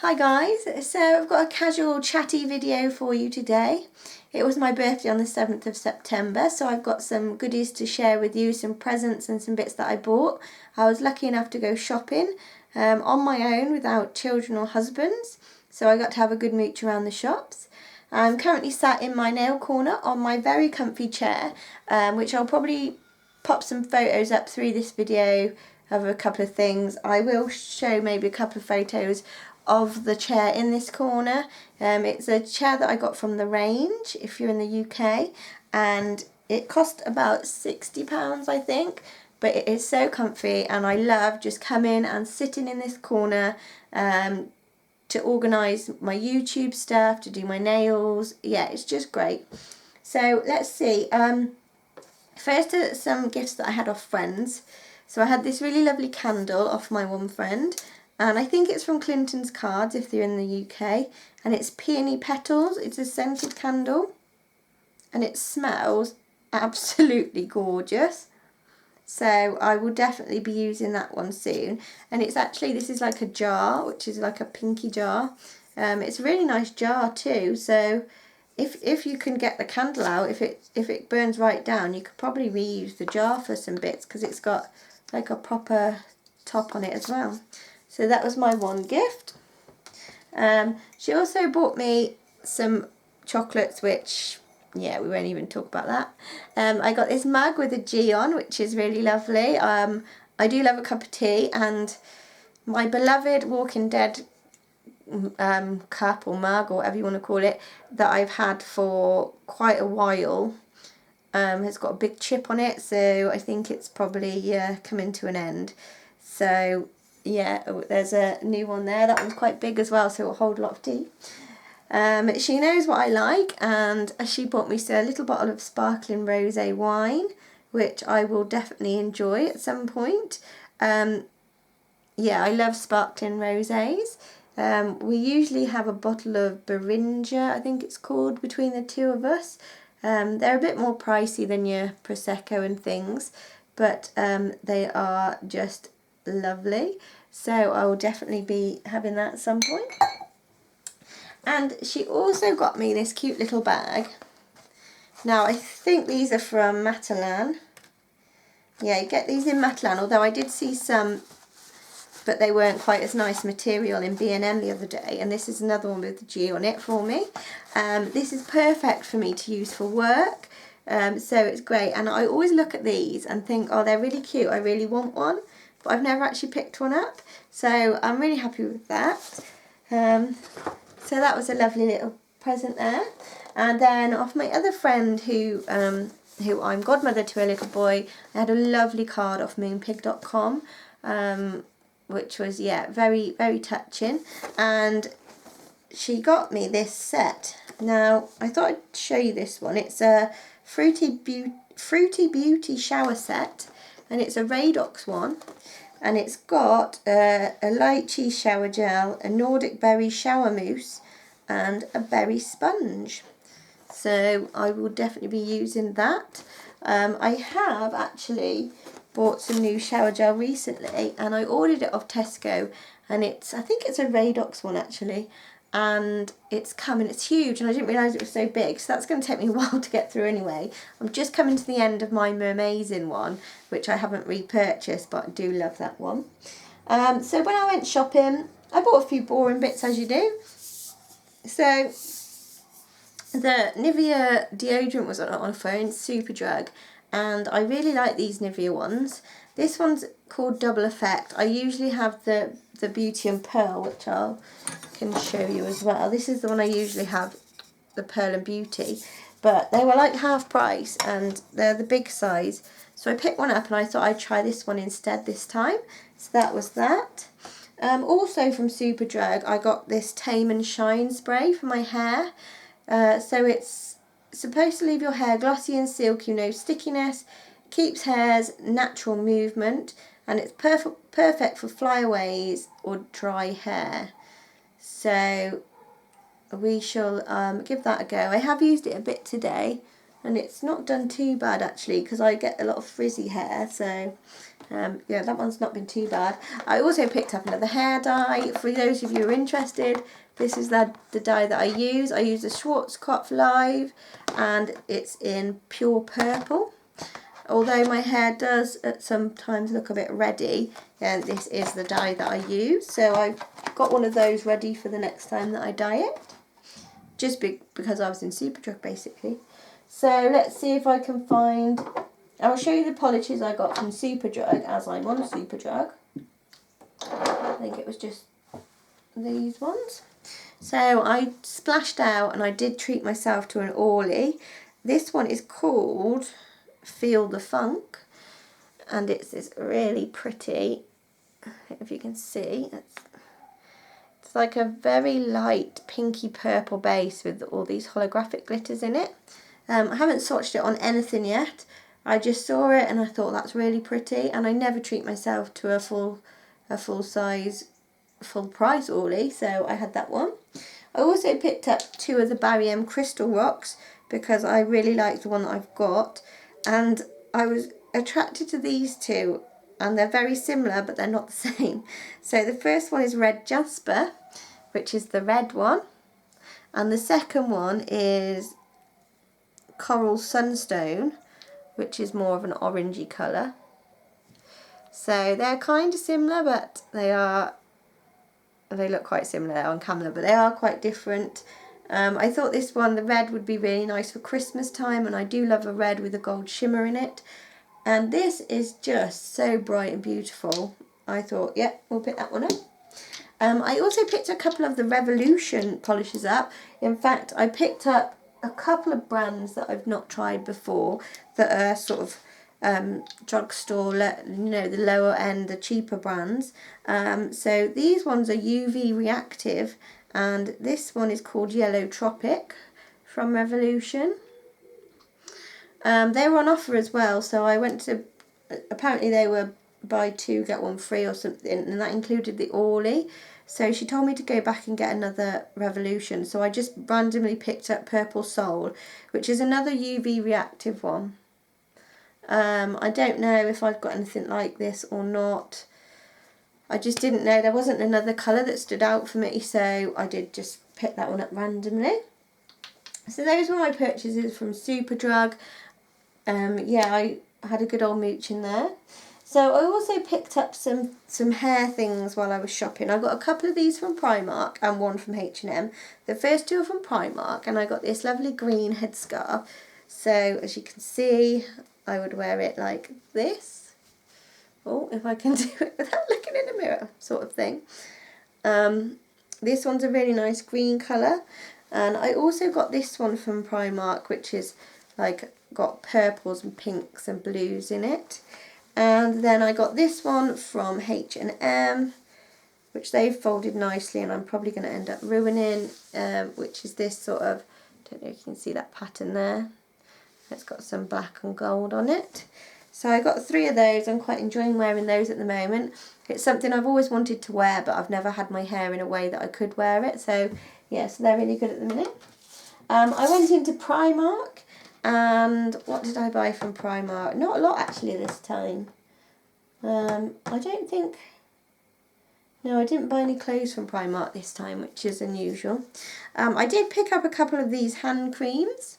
Hi guys, so I've got a casual chatty video for you today. It was my birthday on the 7th of September, so I've got some goodies to share with you, some presents and some bits that I bought. I was lucky enough to go shopping on my own without children or husbands, so I got to have a good mooch around the shops. I'm currently sat in my nail corner on my very comfy chair, which I'll probably pop some photos up through this video of a couple of things. I will show maybe a couple of photos of the chair in this corner. It's a chair that I got from the range if you're in the UK, and it cost about £60 I think, but it is so comfy and I love just coming and sitting in this corner to organise my YouTube stuff, to do my nails. Yeah, it's just great. So let's see, first some gifts that I had off friends. So I had this really lovely candle off my one friend, and I think it's from Clinton's Cards if they're in the UK, and it's Peony Petals. It's a scented candle and it smells absolutely gorgeous, so I will definitely be using that one soon. And it's actually, this is like a jar, which is like a pinky jar. It's a really nice jar too, so if you can get the candle out, if it burns right down, you could probably reuse the jar for some bits, because it's got like a proper top on it as well. So that was my one gift. She also bought me some chocolates, which, yeah, we won't even talk about that. I got this mug with a G on, which is really lovely. I do love a cup of tea, and my beloved Walking Dead cup or mug or whatever you want to call it, that I've had for quite a while, has got a big chip on it, so I think it's probably coming to an end. So yeah, there's a new one there. That one's quite big as well, so it'll hold a lot of tea. She knows what I like, and she bought me a little bottle of sparkling rosé wine, which I will definitely enjoy at some point. Yeah, I love sparkling rosés. We usually have a bottle of Beringia, I think it's called, between the two of us. They're a bit more pricey than your Prosecco and things, but they are just lovely, so I will definitely be having that at some point. And she also got me this cute little bag. Now I think these are from Matalan. Yeah, you get these in Matalan, although I did see some, but they weren't quite as nice material in B&M the other day, and this is another one with the G on it for me. This is perfect for me to use for work, so it's great, and I always look at these and think, oh, they're really cute, I really want one, but I've never actually picked one up, so I'm really happy with that. So that was a lovely little present there. And then off my other friend who I'm godmother to a little boy, I had a lovely card off moonpig.com, which was, yeah, very, very touching. And she got me this set. Now, I thought I'd show you this one. It's a Fruity Beauty shower set, and it's a Radox one. And it's got a lychee shower gel, a Nordic berry shower mousse, and a berry sponge. So I will definitely be using that. I have actually bought some new shower gel recently, and I ordered it off Tesco, and I think it's a Radox one actually, and it's coming, it's huge, and I didn't realise it was so big, so that's going to take me a while to get through anyway. I'm just coming to the end of my Mermazing one, which I haven't repurchased, but I do love that one. So when I went shopping, I bought a few boring bits, as you do. So the Nivea deodorant was on a phone, Superdrug, and I really like these Nivea ones. This one's called Double Effect. I usually have the Beauty and Pearl, which I can show you as well. This is the one I usually have, the Pearl and Beauty, but they were like half price and they're the big size, so I picked one up and I thought I'd try this one instead this time. So that was that. Also from Superdrug, I got this Tame and Shine spray for my hair. So it's supposed to leave your hair glossy and silky, no stickiness, keeps hair's natural movement, and it's perfect for flyaways or dry hair. So we shall give that a go. I have used it a bit today, and it's not done too bad actually, because I get a lot of frizzy hair, so yeah, that one's not been too bad. I also picked up another hair dye. For those of you who are interested, this is the dye that I use. I use the Schwarzkopf Live, and it's in pure purple. Although my hair does sometimes look a bit reddy, and this is the dye that I use. So I've got one of those ready for the next time that I dye it. Just because I was in Superdrug basically. So let's see if I can find... I'll show you the polishes I got from Superdrug as I'm on Superdrug. I think it was just these ones. So I splashed out and I did treat myself to an Orly. This one is called Feel the Funk, and it's this really pretty, if you can see, it's like a very light pinky purple base with all these holographic glitters in it. I haven't swatched it on anything yet. I just saw it and I thought that's really pretty, and I never treat myself to a full size, full price Orly, so I had that one. I also picked up 2 of the Barry M Crystal Rocks because I really like the one that I've got, and I was attracted to these 2, and they're very similar but they're not the same. So the first one is Red Jasper, which is the red one, and the second one is Coral Sunstone, which is more of an orangey colour. So they're kind of similar, but they look quite similar on camera, but they are quite different. I thought this one, the red, would be really nice for Christmas time, and I do love a red with a gold shimmer in it. And this is just so bright and beautiful. I thought, yeah, we'll pick that one up. I also picked a couple of the Revolution polishes up. In fact, I picked up a couple of brands that I've not tried before that are sort of drugstore, you know, the lower end, the cheaper brands. So these ones are UV reactive, and this one is called Yellow Tropic from Revolution. They were on offer as well, so I went to, apparently they were buy 2 get 1 free or something, and that included the Orly. So she told me to go back and get another Revolution, so I just randomly picked up Purple Soul, which is another UV reactive one. I don't know if I've got anything like this or not. I just didn't know, there wasn't another colour that stood out for me, so I did just pick that one up randomly. So those were my purchases from Superdrug. Yeah, I had a good old mooch in there. So I also picked up some hair things while I was shopping. I got a couple of these from Primark and one from H&M. The first 2 are from Primark, and I got this lovely green headscarf. So as you can see, I would wear it like this. Oh, if I can do it without looking in the mirror, sort of thing. This one's a really nice green colour. And I also got this one from Primark, which is like got purples and pinks and blues in it. And then I got this one from H&M, which they've folded nicely, and I'm probably going to end up ruining, which is this sort of, don't know if you can see that pattern there. It's got some black and gold on it. So I got 3 of those. I'm quite enjoying wearing those at the moment. It's something I've always wanted to wear, but I've never had my hair in a way that I could wear it. So yeah, so they're really good at the minute. I went into Primark, and what did I buy from Primark? Not a lot actually this time. I don't think... No, I didn't buy any clothes from Primark this time, which is unusual. I did pick up a couple of these hand creams.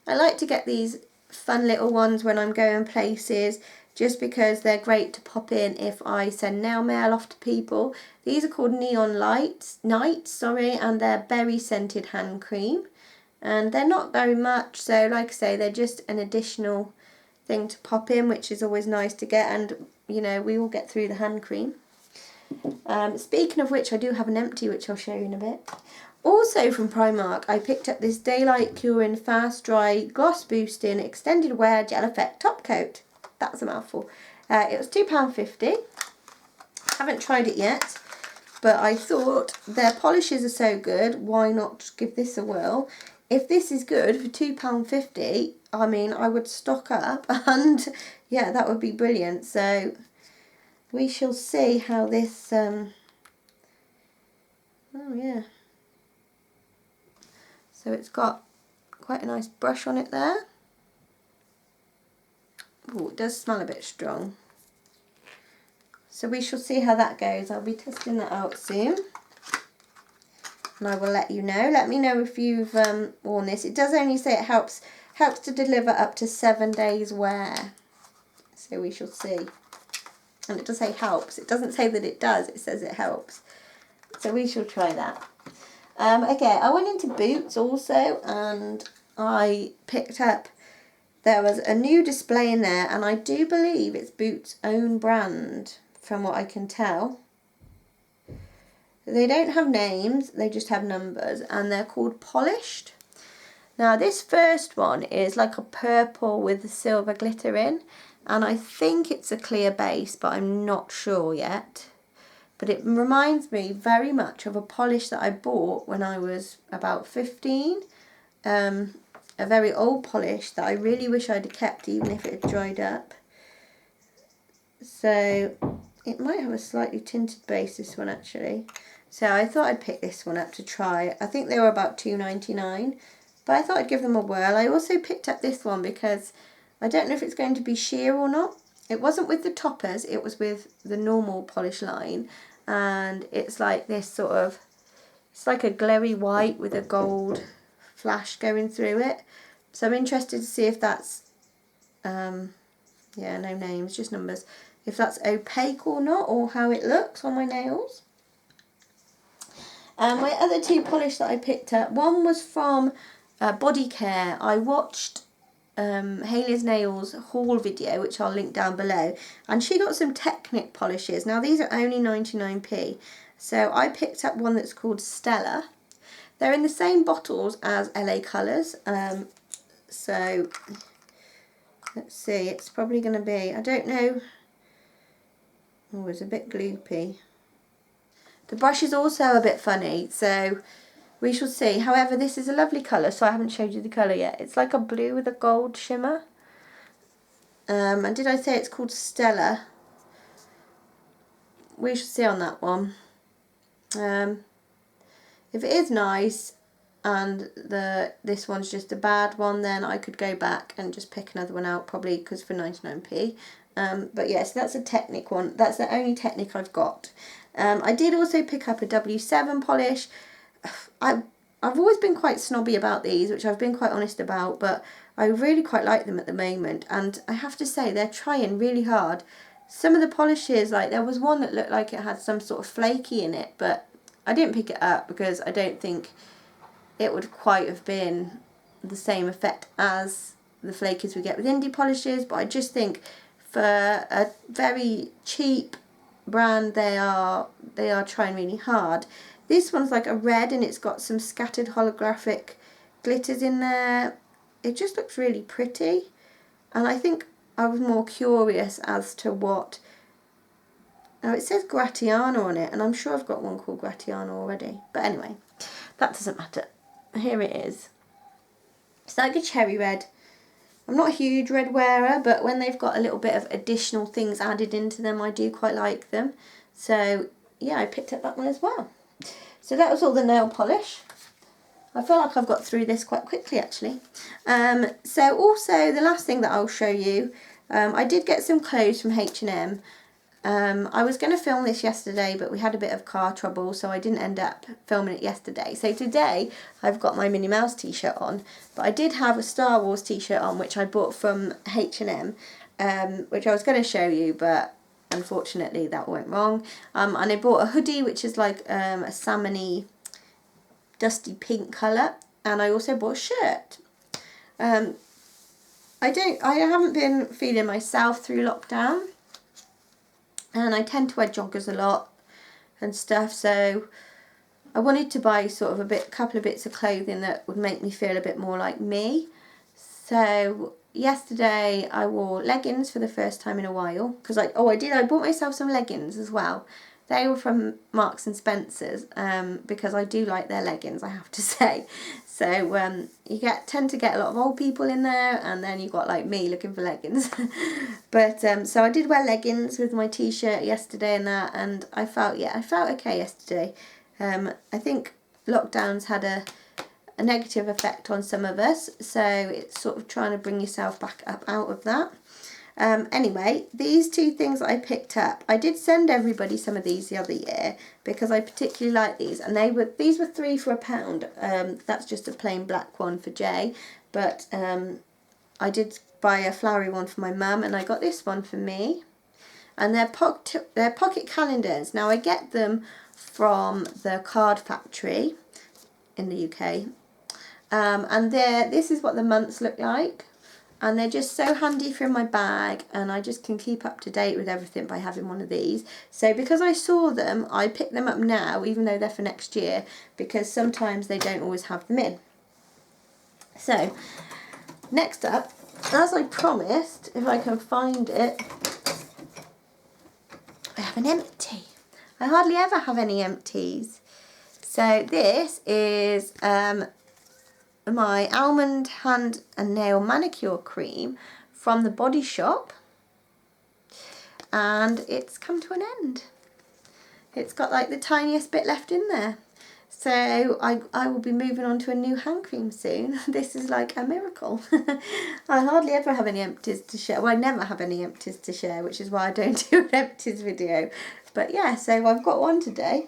I like to get these fun little ones when I'm going places, just because they're great to pop in if I send nail mail off to people. These are called Neon Nights, and they're berry scented hand cream. And they're not very much, so like I say, they're just an additional thing to pop in, which is always nice to get, and you know, we all get through the hand cream. Speaking of which, I do have an empty, which I'll show you in a bit. Also from Primark, I picked up this Daylight Curing Fast Dry Gloss Boosting Extended Wear Gel Effect Top Coat. That's a mouthful. It was £2.50. Haven't tried it yet, but I thought their polishes are so good, why not give this a whirl? If this is good for £2.50, I mean, I would stock up, and yeah, that would be brilliant. So we shall see how this, oh yeah. So it's got quite a nice brush on it there. Oh, it does smell a bit strong. So we shall see how that goes. I'll be testing that out soon. And I will let you know. Let me know if you've worn this. It does only say it helps to deliver up to 7 days wear. So we shall see. And it does say helps. It doesn't say that it does. It says it helps. So we shall try that. Okay, I went into Boots also, and I picked up, there was a new display in there, and I do believe it's Boots' own brand, from what I can tell. They don't have names, they just have numbers, and they're called Polished. Now this first one is like a purple with a silver glitter in, and I think it's a clear base, but I'm not sure yet. But it reminds me very much of a polish that I bought when I was about 15. A very old polish that I really wish I'd have kept, even if it had dried up. So it might have a slightly tinted base, this one actually. So I thought I'd pick this one up to try. I think they were about $2.99, but I thought I'd give them a whirl. I also picked up this one because I don't know if it's going to be sheer or not. It wasn't with the toppers, it was with the normal polish line. And it's like this sort of, it's like a glowy white with a gold flash going through it. So I'm interested to see if that's, yeah, no names, just numbers, if that's opaque or not, or how it looks on my nails. My other two polish that I picked up, one was from Body Care. I watched Hayley's Nails haul video, which I'll link down below, and she got some Technic polishes. Now these are only 99p, so I picked up one that's called Stella. They're in the same bottles as LA Colours, so let's see, it's probably going to be, I don't know, oh, it's a bit gloopy. The brush is also a bit funny, so we shall see. However, this is a lovely colour, so I haven't showed you the colour yet. It's like a blue with a gold shimmer. And did I say it's called Stella? We shall see on that one. If it is nice and this one's just a bad one, then I could go back and just pick another one out, probably, because for 99p. But yes, that's a Technic one. That's the only Technic I've got. I did also pick up a W7 polish. I've always been quite snobby about these, which I've been quite honest about, but I really quite like them at the moment, and I have to say they're trying really hard. Some of the polishes, like there was one that looked like it had some sort of flaky in it, but I didn't pick it up because I don't think it would quite have been the same effect as the flakies we get with indie polishes, but I just think for a very cheap brand they are trying really hard. This one's like a red and it's got some scattered holographic glitters in there. It just looks really pretty, and I think I was more curious as to what, now it says Gratiano on it, and I'm sure I've got one called Gratiano already, but anyway, that doesn't matter. Here it is. It's like a cherry red. I'm not a huge red wearer, but when they've got a little bit of additional things added into them, I do quite like them. So yeah, I picked up that one as well. So that was all the nail polish. I feel like I've got through this quite quickly actually. So also the last thing that I'll show you, I did get some clothes from H&M. I was going to film this yesterday, but we had a bit of car trouble, so I didn't end up filming it yesterday. So today I've got my Minnie Mouse t-shirt on, but I did have a Star Wars t-shirt on, which I bought from H&M, which I was going to show you, but unfortunately that went wrong. And I bought a hoodie, which is like a salmony, dusty pink colour, and I also bought a shirt. I haven't been feeling myself through lockdown, and I tend to wear joggers a lot and stuff, so I wanted to buy sort of couple of bits of clothing that would make me feel a bit more like me. So yesterday I wore leggings for the first time in a while, because I bought myself some leggings as well. They were from Marks and Spencer's, because I do like their leggings, I have to say. So you tend to get a lot of old people in there, and then you've got like me looking for leggings. But so I did wear leggings with my t-shirt yesterday and that, and I felt okay yesterday. I think lockdown's had a negative effect on some of us, so it's sort of trying to bring yourself back up out of that. Anyway, these two things I picked up, I did send everybody some of these the other year because I particularly like these, and these were 3 for £1. That's just a plain black one for Jay, but I did buy a flowery one for my mum, and I got this one for me. And they're pocket calendars. Now I get them from the Card Factory in the UK, and this is what the months look like, and they're just so handy for in my bag, and I just can keep up to date with everything by having one of these. So because I saw them, I picked them up now, even though they're for next year, because sometimes they don't always have them in. So next up, as I promised, if I can find it, I have an empty. I hardly ever have any empties. So this is my almond hand and nail manicure cream from the Body Shop, and it's come to an end. It's got like the tiniest bit left in there. So I will be moving on to a new hand cream soon. This is like a miracle. I hardly ever have any empties to share. Well, I never have any empties to share, which is why I don't do an empties video. But yeah, so I've got one today.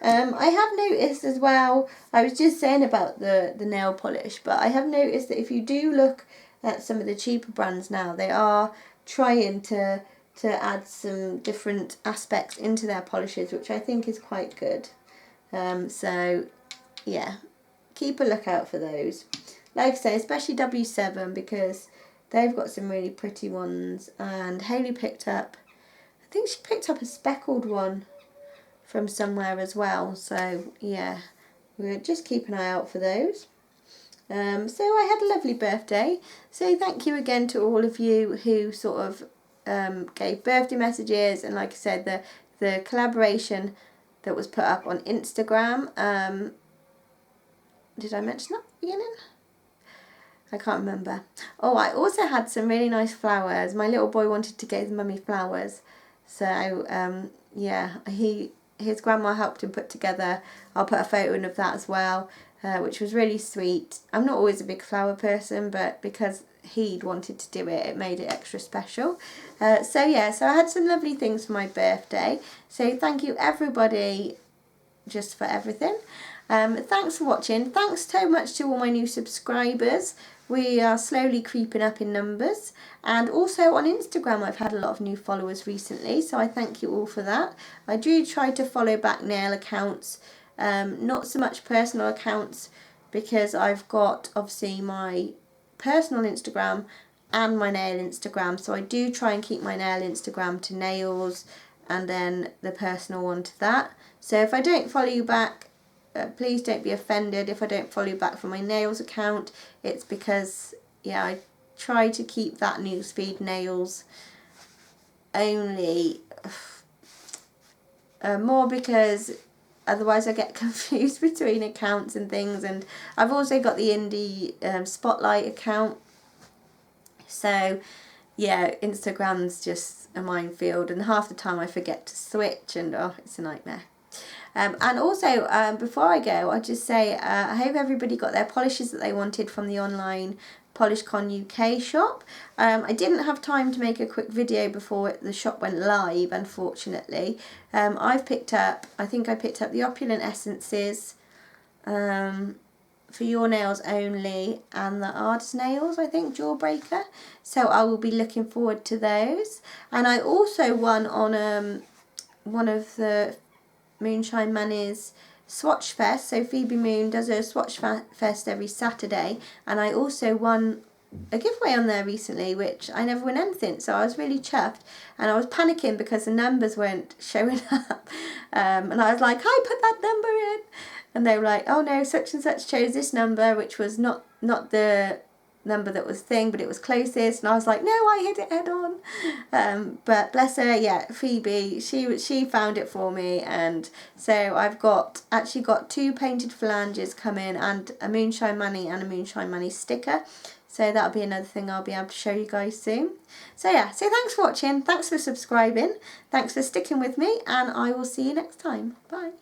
I have noticed as well, I was just saying about the nail polish, but I have noticed that if you do look at some of the cheaper brands now, they are trying to add some different aspects into their polishes, which I think is quite good. So yeah, keep a lookout for those. Like I say, especially W7, because they've got some really pretty ones, and Hayley picked up, I think she picked up a speckled one from somewhere as well. So yeah, we'll just keep an eye out for those. So I had a lovely birthday. So thank you again to all of you who sort of gave birthday messages, and like I said, the collaboration that was put up on Instagram. Did I mention that at the beginning? I can't remember. Oh, I also had some really nice flowers. My little boy wanted to give mummy flowers. So, yeah, his grandma helped him put together. I'll put a photo in of that as well, which was really sweet. I'm not always a big flower person, but because he'd wanted to do it, it made it extra special. So yeah, so I had some lovely things for my birthday. So thank you everybody just for everything. Thanks for watching. Thanks so much to all my new subscribers. We are slowly creeping up in numbers, and also on Instagram I've had a lot of new followers recently, so I thank you all for that. I do try to follow back nail accounts, not so much personal accounts, because I've got obviously my personal Instagram and my nail Instagram, so I do try and keep my nail Instagram to nails and then the personal one to that. So if I don't follow you back, please don't be offended if I don't follow you back from my nails account. It's because, yeah, I try to keep that newsfeed nails only, more because otherwise I get confused between accounts and things. And I've also got the Indie Spotlight account. So yeah, Instagram's just a minefield, and half the time I forget to switch, and oh, it's a nightmare. And also, before I go, I'll just say I hope everybody got their polishes that they wanted from the online PolishCon UK shop. I didn't have time to make a quick video before the shop went live, unfortunately. I think I picked up the Opulent Essences for Your Nails Only, and the Artist Nails, I think, Jawbreaker. So I will be looking forward to those. And I also won on one of the Moonshine Money's Swatch Fest. So Phoebe Moon does a Swatch Fest every Saturday, and I also won a giveaway on there recently, which I never win anything, so I was really chuffed, and I was panicking because the numbers weren't showing up, and I was like, I put that number in, and they were like, oh no, such and such chose this number, which was not the number that was thing, but it was closest, and I was like, no, I hit it head on. But bless her, yeah, Phoebe, she found it for me, and so I've actually got 2 painted phalanges coming, and a Moonshine Money and a Moonshine Money sticker. So that'll be another thing I'll be able to show you guys soon. So yeah, so thanks for watching, thanks for subscribing, thanks for sticking with me, and I will see you next time. Bye.